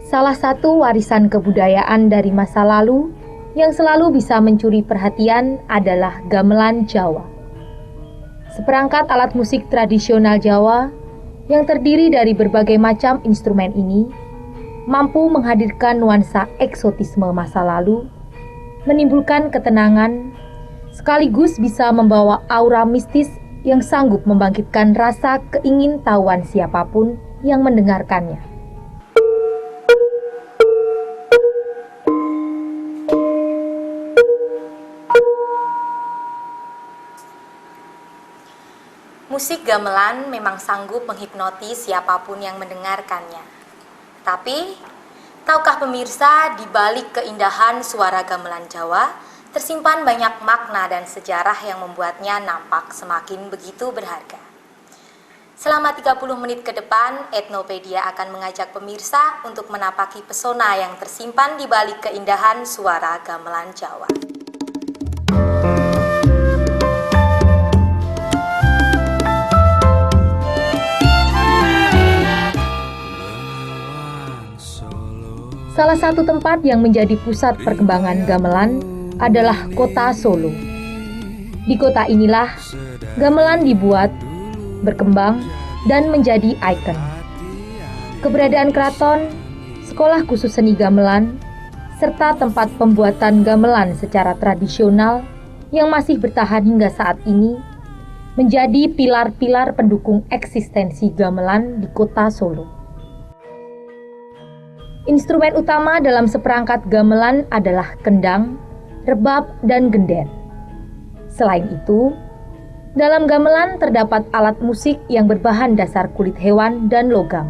Salah satu warisan kebudayaan dari masa lalu yang selalu bisa mencuri perhatian adalah gamelan Jawa. Seperangkat alat musik tradisional Jawa yang terdiri dari berbagai macam instrumen ini mampu menghadirkan nuansa eksotisme masa lalu, menimbulkan ketenangan, sekaligus bisa membawa aura mistis yang sanggup membangkitkan rasa keingintahuan siapapun yang mendengarkannya. Musik gamelan memang sanggup menghipnotis siapapun yang mendengarkannya. Tapi, tahukah pemirsa, di balik keindahan suara gamelan Jawa, tersimpan banyak makna dan sejarah yang membuatnya nampak semakin begitu berharga. Selama 30 menit ke depan, Etnopedia akan mengajak pemirsa untuk menapaki pesona yang tersimpan di balik keindahan suara gamelan Jawa. Salah satu tempat yang menjadi pusat perkembangan gamelan adalah kota Solo. Di kota inilah gamelan dibuat, berkembang, dan menjadi ikon. Keberadaan keraton, sekolah khusus seni gamelan, serta tempat pembuatan gamelan secara tradisional yang masih bertahan hingga saat ini menjadi pilar-pilar pendukung eksistensi gamelan di kota Solo. Instrumen utama dalam seperangkat gamelan adalah kendang, rebab, dan gender. Selain itu, dalam gamelan terdapat alat musik yang berbahan dasar kulit hewan dan logam.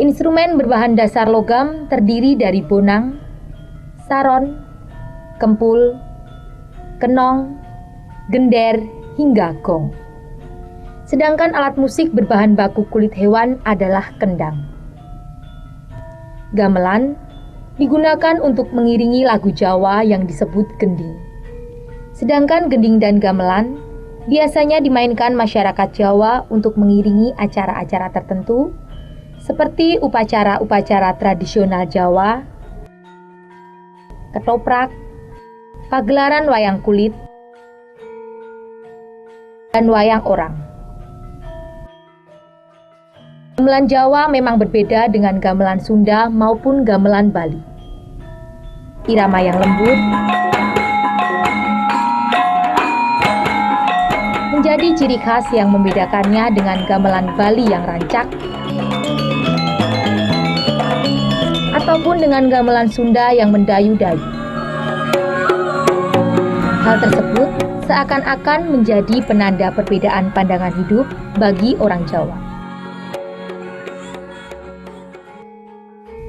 Instrumen berbahan dasar logam terdiri dari bonang, saron, kempul, kenong, gender, hingga gong. Sedangkan alat musik berbahan baku kulit hewan adalah kendang. Gamelan digunakan untuk mengiringi lagu Jawa yang disebut gending. Sedangkan gending dan gamelan biasanya dimainkan masyarakat Jawa untuk mengiringi acara-acara tertentu seperti upacara-upacara tradisional Jawa, ketoprak, pagelaran wayang kulit, dan wayang orang. Gamelan Jawa memang berbeda dengan gamelan Sunda maupun gamelan Bali. Irama yang lembut menjadi ciri khas yang membedakannya dengan gamelan Bali yang rancak ataupun dengan gamelan Sunda yang mendayu-dayu. Hal tersebut seakan-akan menjadi penanda perbedaan pandangan hidup bagi orang Jawa.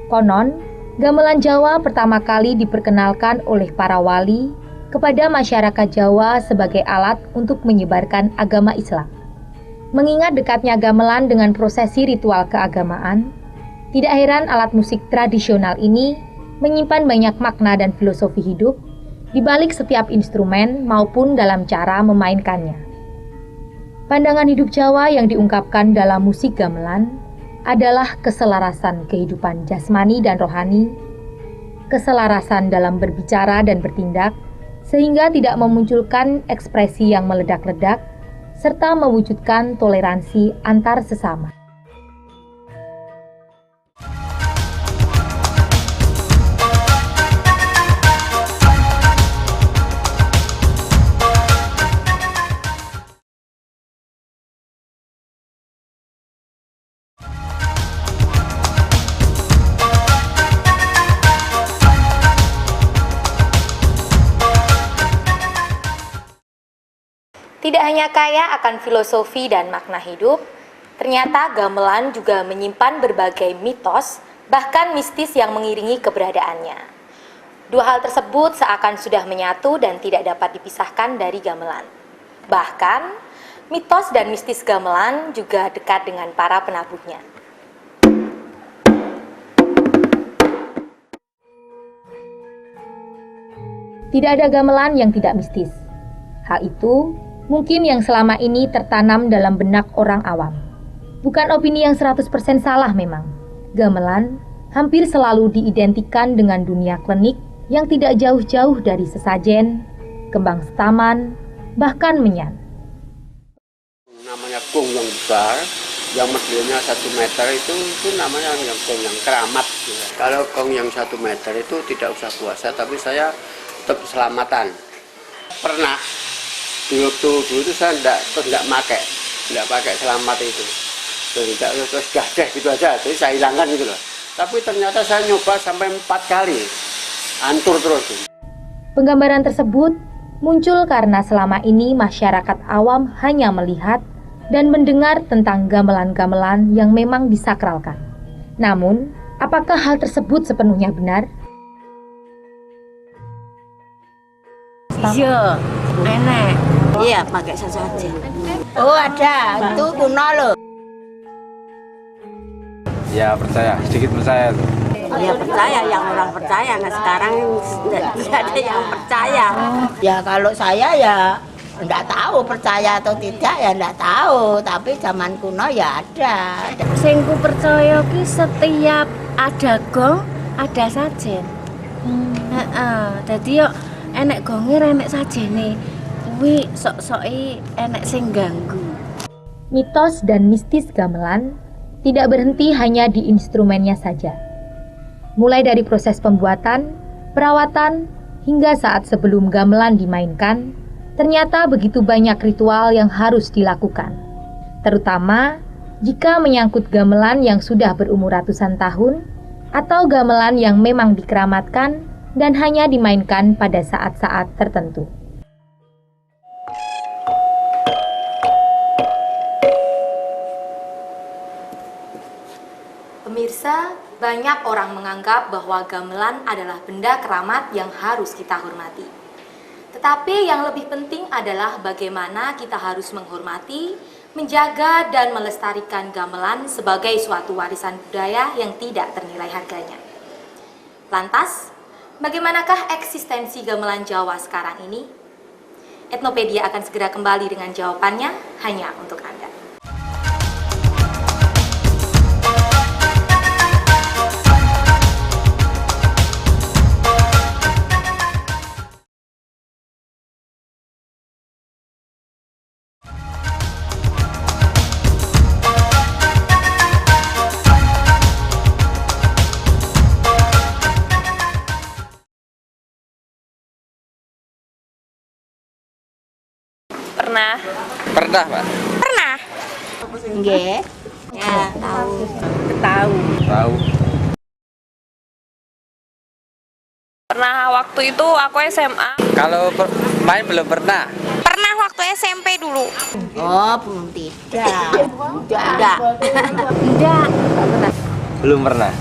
Konon, gamelan Jawa pertama kali diperkenalkan oleh para wali kepada masyarakat Jawa sebagai alat untuk menyebarkan agama Islam. Mengingat dekatnya gamelan dengan prosesi ritual keagamaan, tidak heran alat musik tradisional ini menyimpan banyak makna dan filosofi hidup di balik setiap instrumen maupun dalam cara memainkannya. Pandangan hidup Jawa yang diungkapkan dalam musik gamelan adalah keselarasan kehidupan jasmani dan rohani, keselarasan dalam berbicara dan bertindak, sehingga tidak memunculkan ekspresi yang meledak-ledak, serta mewujudkan toleransi antar sesama. Tidak hanya kaya akan filosofi dan makna hidup, ternyata gamelan juga menyimpan berbagai mitos, bahkan mistis yang mengiringi keberadaannya. Dua hal tersebut seakan sudah menyatu dan tidak dapat dipisahkan dari gamelan. Bahkan, mitos dan mistis gamelan juga dekat dengan para penabuhnya. Tidak ada gamelan yang tidak mistis. Hal itu mungkin yang selama ini tertanam dalam benak orang awam. Bukan opini yang 100% salah memang. gamelan hampir selalu diidentikan dengan dunia klinik yang tidak jauh-jauh dari sesajen, kembang setaman, bahkan menyan. Namanya gong yang besar, yang modelnya 1 meter itu namanya yang gong yang keramat. Kalau gong yang 1 meter itu tidak usah puasa, tapi saya tetap keselamatan. Pernah dulu itu saya tidak pakai selamat itu, terus gadah gitu aja, jadi saya hilangkan gitu loh. Tapi ternyata saya nyoba sampai 4 kali, hancur terus. Penggambaran tersebut muncul karena selama ini masyarakat awam hanya melihat dan mendengar tentang gamelan-gamelan yang memang disakralkan. Namun, apakah hal tersebut sepenuhnya benar? Iya, enak. Iya, pakai sesajen. Oh, ada. Itu kuno loh. Ya percaya, sedikit percaya tuh. Ya percaya, yang orang percaya. Nah sekarang tidak ada yang percaya. Ya kalau saya ya enggak tahu percaya atau tidak ya enggak tahu. Tapi zaman kuno ya ada. Sing ku percaya ki setiap ada gong ada sajen. Dadi yo enek gonge enek sajene. Kuwi sok-soke enek sing ganggu. Mitos dan mistis gamelan tidak berhenti hanya di instrumennya saja. Mulai dari proses pembuatan, perawatan, hingga saat sebelum gamelan dimainkan, ternyata begitu banyak ritual yang harus dilakukan. Terutama jika menyangkut gamelan yang sudah berumur ratusan tahun, atau gamelan yang memang dikeramatkan dan hanya dimainkan pada saat-saat tertentu. Pemirsa, banyak orang menganggap bahwa gamelan adalah benda keramat yang harus kita hormati. Tetapi yang lebih penting adalah bagaimana kita harus menghormati, menjaga, dan melestarikan gamelan sebagai suatu warisan budaya yang tidak ternilai harganya. Lantas, bagaimanakah eksistensi gamelan Jawa sekarang ini? Etnopedia akan segera kembali dengan jawabannya hanya untuk Anda. Pernah. Pernah, Pak? Pernah. Nggih. Ya, tahu. Tahu. Pernah waktu itu aku SMA. Kalau main belum pernah. Pernah waktu SMP dulu. Oh, belum tidak. Enggak. Enggak. Belum pernah.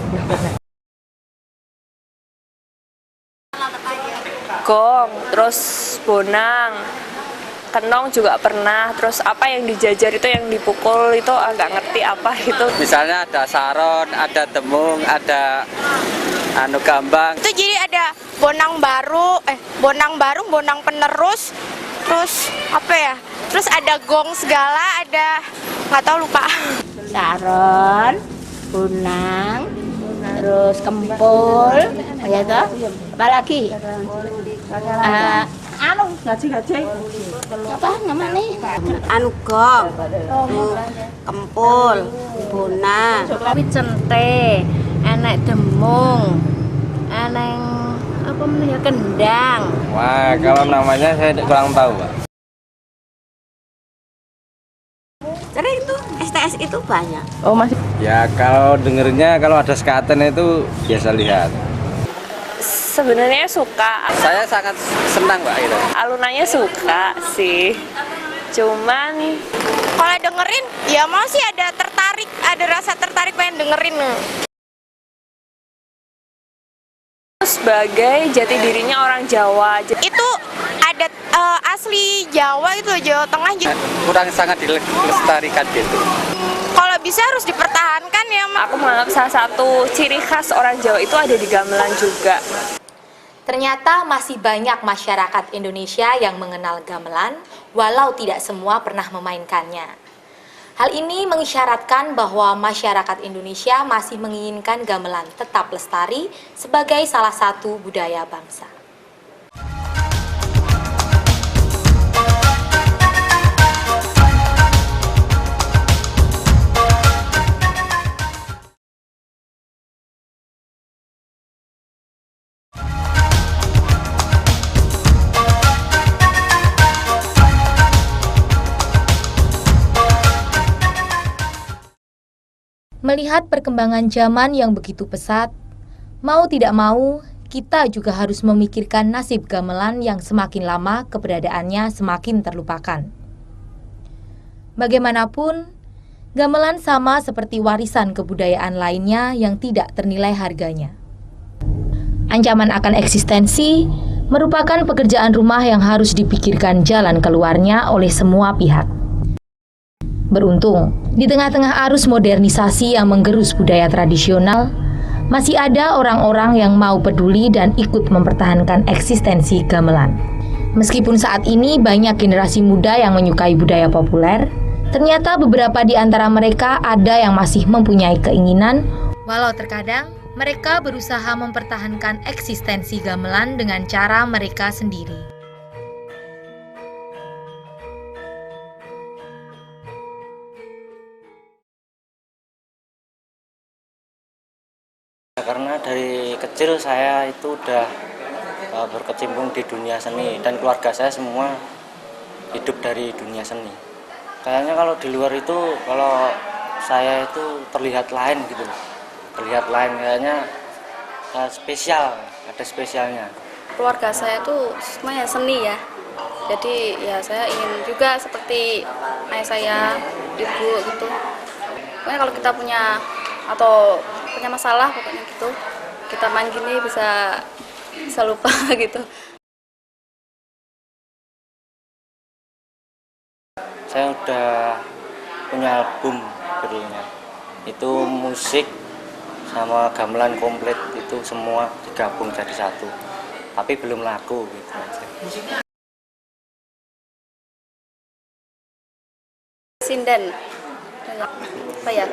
Gong, terus bonang, kenong juga pernah. Terus apa yang dijajar itu yang dipukul itu agak ngerti apa itu. Misalnya ada saron, ada demung, ada gambang. Itu jadi ada bonang baru, bonang penerus, terus apa ya? Terus ada gong segala, ada nggak tahu lupa. Saron, bunang, terus kempul, ya toh? Apa lagi? Ngaji. Apa namanya? Gong, kempul, bunang, cente, enek demung, enek apa namanya kendang. Wah, kalau namanya saya kurang tahu, Pak. Jadi itu STS itu banyak. Oh, masih. Ya, kalau dengernya kalau ada sekaten itu biasa lihat. Sebenarnya suka. Saya sangat senang, Pak, itu. Alunannya suka sih. Cuman Kalau dengerin, ya masih ada rasa tertarik pengen dengerin. sebagai jati dirinya orang Jawa. Itu adat asli Jawa itu, Jawa Tengah. Kurang sangat dilestarikan gitu. Kalau bisa harus dipertahankan ya, Mak. Aku menganggap salah satu ciri khas orang Jawa itu ada di gamelan juga. Ternyata masih banyak masyarakat Indonesia yang mengenal gamelan, walau tidak semua pernah memainkannya. Hal ini mengisyaratkan bahwa masyarakat Indonesia masih menginginkan gamelan tetap lestari sebagai salah satu budaya bangsa. Melihat perkembangan zaman yang begitu pesat, mau tidak mau, kita juga harus memikirkan nasib gamelan yang semakin lama keberadaannya semakin terlupakan. Bagaimanapun, gamelan sama seperti warisan kebudayaan lainnya yang tidak ternilai harganya. Ancaman akan eksistensi merupakan pekerjaan rumah yang harus dipikirkan jalan keluarnya oleh semua pihak. Beruntung, di tengah-tengah arus modernisasi yang menggerus budaya tradisional, masih ada orang-orang yang mau peduli dan ikut mempertahankan eksistensi gamelan. Meskipun saat ini banyak generasi muda yang menyukai budaya populer, ternyata beberapa di antara mereka ada yang masih mempunyai keinginan, walau terkadang mereka berusaha mempertahankan eksistensi gamelan dengan cara mereka sendiri. Karena dari kecil saya itu udah berkecimpung di dunia seni dan keluarga saya semua hidup dari dunia seni. Kayaknya kalau di luar itu, kalau saya itu terlihat lain gitu, terlihat lain kayaknya spesial, ada spesialnya. Keluarga saya tuh semuanya seni ya, jadi ya saya ingin juga seperti ayah saya, ibu gitu. Pokoknya kalau kita punya atau punya masalah pokoknya gitu, kita main gini bisa lupa gitu. Saya udah punya album judulnya, itu musik sama gamelan komplit itu semua digabung jadi satu, tapi belum laku gitu aja. Sinden, apa ya?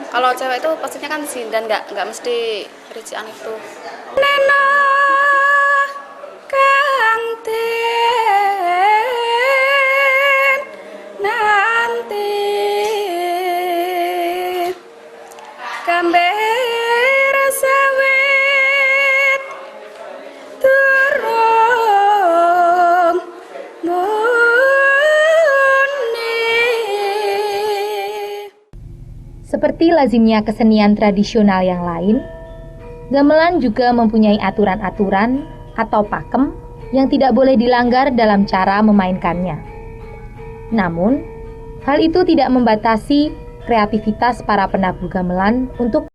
Kalau cewek itu pastinya kan sinden, nggak mesti rician itu. Nena kanten nanti kamber sawit turun Seperti lazimnya kesenian tradisional yang lain, gamelan juga mempunyai aturan-aturan atau pakem yang tidak boleh dilanggar dalam cara memainkannya. Namun, hal itu tidak membatasi kreativitas para penabuh gamelan untuk